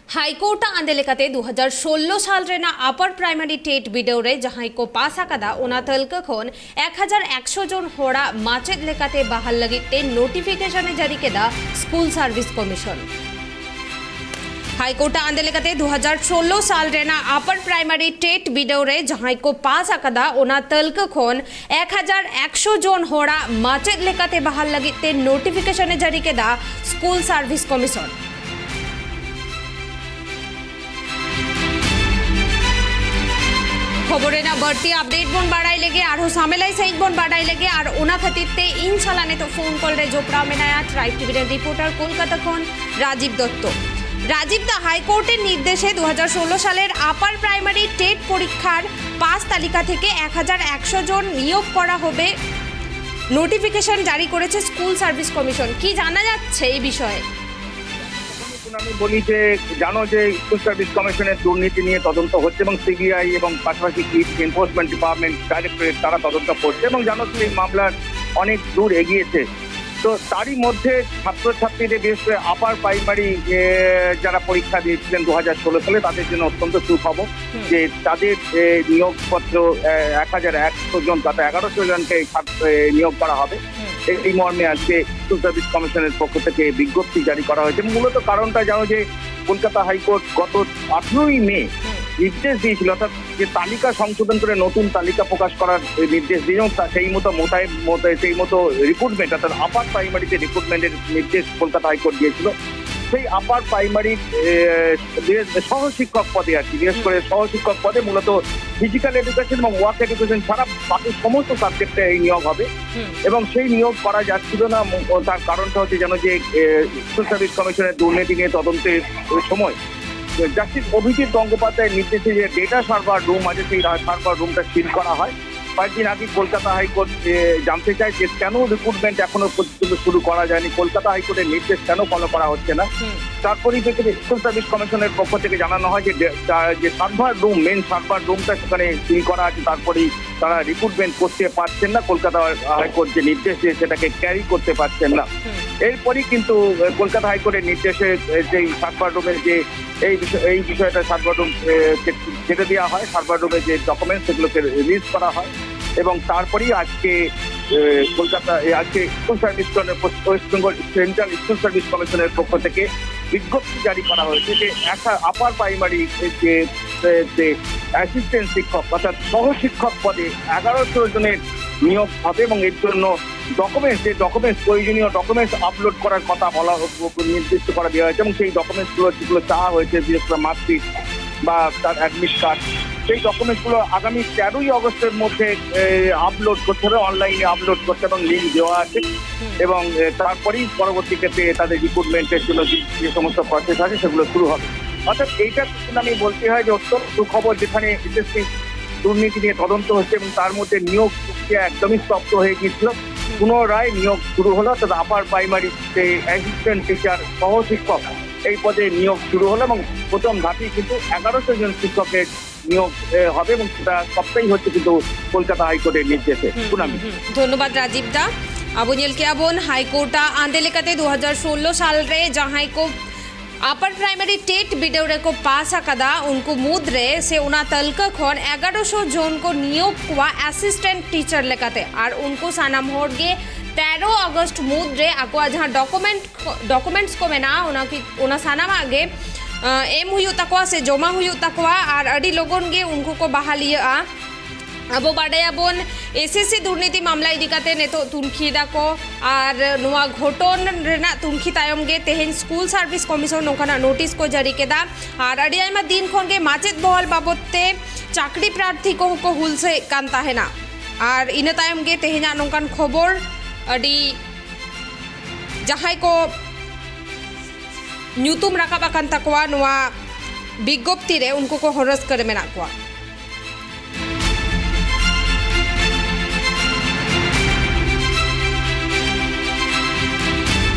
High court आंदे लेकाते 2016 साल Raina upper primary TET बिडेव रे जहां को पास आकादा ओना तलका खोन 1100 जन होड़ा माचेद लेकाते बहाल लगिते नोटिफिकेशन जारी केदा स्कूल सर्विस कमिशन। हाईकोर्ट आंदे लेकाते 2016 साल रेना अपर प्राइमरी टेट बिडेव रे जहां को पास आकादा ओना तलका खोन 1100 जन होड़ा माचेद लेकाते बहाल लगिते नोटिफिकेशन जारी केदा स्कूल सर्विस कमिशन। खबरें ना बढ़ती अपडेट बन बाढ़ाई लेगे और सामेलाई सही बन बाढ़ाई लेगे और ओना खातिर ते इन सालाने तो फोन कॉल रे जोपड़ा में नया ट्राइब टीवी रिपोर्टर कोलकाता खन राजीव दत्त। राजीव दा हाईकोर्टेर निर्देशे 2016 सालेर अपार प्राइमारि टेट परीक्षार पास तालिका थेके 1100 जन नियोग करा होबे नोटिफिकेशन जारी करेছে स्कूल सर्विस कमिशन। কি জানা যাচ্ছে এই বিষয়ে? আমি বলি যে জানো যে স্কুল সার্ভিস কমিশনের দুর্নীতি নিয়ে তদন্ত হচ্ছে এবং সিবিআই এবং পাশাপাশি এনফোর্সমেন্ট ডিপার্টমেন্ট ডাইরেক্টরেট তারা তদন্ত করছে এবং জানো যে এই মামলার অনেক দূর এগিয়েছে। তো তারই মধ্যে ছাত্রছাত্রীদের বিশেষ করে আপার প্রাইমারি যারা পরীক্ষা দিয়েছিলেন 2016 সালে তাদের জন্য অত্যন্ত সুখবর যে তাদের নিয়োগপত্র 1100 জন তথা 1100 জনকে নিয়োগ করা হবে। এই মর্মে আজকে স্কুল সার্ভিস কমিশনের পক্ষ থেকে বিজ্ঞপ্তি জারি করা হয়েছে। মূলত কারণটা জানো যে কলকাতা হাইকোর্ট গত 18ই মে নির্দেশ দিয়েছিল, অর্থাৎ যে তালিকা সংশোধন করে নতুন তালিকা প্রকাশ করার নির্দেশ দিয়ে সেই মতো রিক্রুটমেন্ট অর্থাৎ আপার প্রাইমারিতে রিক্রুটমেন্টের নির্দেশ কলকাতা হাইকোর্ট দিয়েছিল। সেই আপার প্রাইমারি সহশিক্ষক পদে আর কি, বিশেষ করে সহশিক্ষক পদে মূলত ফিজিক্যাল এডুকেশন এবং ওয়ার্ক এডুকেশন ছাড়া বাকি সমস্ত সাবজেক্টে এই নিয়োগ হবে এবং সেই নিয়োগ করা যাচ্ছিল না। তার কারণটা হচ্ছে যেন যে স্কুল সার্ভিস কমিশনের দুর্নীতি নিয়ে তদন্তের সময় জাস্টিস অভিজিৎ গঙ্গোপাধ্যায়ের নির্দেশে যে ডেটা সার্ভার রুম আছে সেই সার্ভার রুমটা সিল করা হয়। কয়েকদিন আগে কলকাতা হাইকোর্ট জানতে চায় যে কেন রিক্রুটমেন্ট এখনো পর্যন্ত শুরু করা যায়নি, কলকাতা হাইকোর্টের নির্দেশ কেন ফলো করা হচ্ছে না। তারপরেই থেকে স্কুল সার্ভিস কমিশনের পক্ষ থেকে জানানো হয় যে সার্ভার রুম মেন সার্ভার রুমটা সেখানে সিল করা আছে, তারপরেই তারা রিক্রুটমেন্ট করতে পারছেন না, কলকাতা হাইকোর্ট যে নির্দেশ দিয়ে সেটাকে ক্যারি করতে পারছেন না। এরপরই কিন্তু কলকাতা হাইকোর্টের নির্দেশে যেই সার্ভার রুমের যে এই বিষয়টা সার্ভার রুম ছেড়ে দেওয়া হয়, সার্ভার রুমের যে ডকুমেন্টস সেগুলোকে রিলিজ করা হয় এবং তারপরেই আজকে school service West Bengal central school service কমিশনের পক্ষ থেকে বিজ্ঞপ্তি জারি করা হয়েছে যে আপার প্রাইমারি যে অ্যাসিস্ট্যান্ট শিক্ষক অর্থাৎ সহশিক্ষক পদে 1100 জনের নিয়োগ হবে এবং এর জন্য প্রয়োজনীয় ডকুমেন্টস আপলোড করার কথা নির্দিষ্ট করা দেওয়া হয়েছে এবং সেই ডকুমেন্টসগুলো চাওয়া হয়েছে, বিশেষ করে মার্কশিট বা তার অ্যাডমিট কার্ড। সেই ডকুমেন্টসগুলো আগামী 13ই আগস্টের মধ্যে আপলোড করতে হবে, অনলাইনে আপলোড করতে এবং লিঙ্ক দেওয়া আছে এবং তারপরেই পরবর্তী ক্ষেত্রে তাদের রিক্রুটমেন্টের জন্য যে সমস্ত প্রসেস আছে সেগুলো শুরু হবে। অর্থাৎ এইটা আমি বলতে হয় যে অত্যন্ত সুখবর, যেখানে বিশেষ দুর্নীতি নিয়ে তদন্ত হচ্ছে এবং তার মধ্যে নিয়োগ প্রক্রিয়া একদমই স্তব্ধ হয়ে গিয়েছিল। পুনরায় নিয়োগ শুরু হলো, অর্থাৎ আপার প্রাইমারি যে অ্যাসিস্ট্যান্ট টিচার সহশিক্ষক এই পদে নিয়োগ শুরু হলো এবং প্রথম ধাপেই কিন্তু 1100 জন শিক্ষকের নিয়োগ হবে এবং সেটা সবটাই হচ্ছে কিন্তু কলকাতা হাইকোর্টের নির্দেশে। ধন্যবাদ রাজীব দা। আবু ᱧᱮᱞ ᱠᱮᱜᱼᱟ ᱵᱚᱱ हाईकोर्ट आंदे लेकाते 2016 साल रे जहां को अपर प्राइमरी टेट बिडेव रे को पास आकादा उनको मुद्रे से उना तलका खन 1100 जन को नियोग हुआ असिस्टेंट टीचर लेकाते और उनको सानाम होड़गे 13 अगस्त मुद्रे आको जहाँ डॉक्यूमेंट्स को मेना उना सानाम आगे एम हुई तकवा से जमा हुई तकवा और अड़ी लोगन गे उनको को बहालिया। अब बाडायाबन एसएससी दुर्नीति मामला इदिकाते नेतो तुनखी दाको और नुआ घोटन रेना तुनखी तायम गे तेहेन स्कूल सर्विस कमिशन नोकाना नोटिस को जारी केदा और अड़ी आयमा दिन खन गे माचेद बहल बाबते चाकरी प्रार्थी को हुलसे कान ताहेना और इना तायम गे तेहेना नोकान खबर अड़ी जहां को न्यूतुम राकाबा कान तकवा नुआ विज्ञप्ति रे उनको को हरस करे मेना कोआ।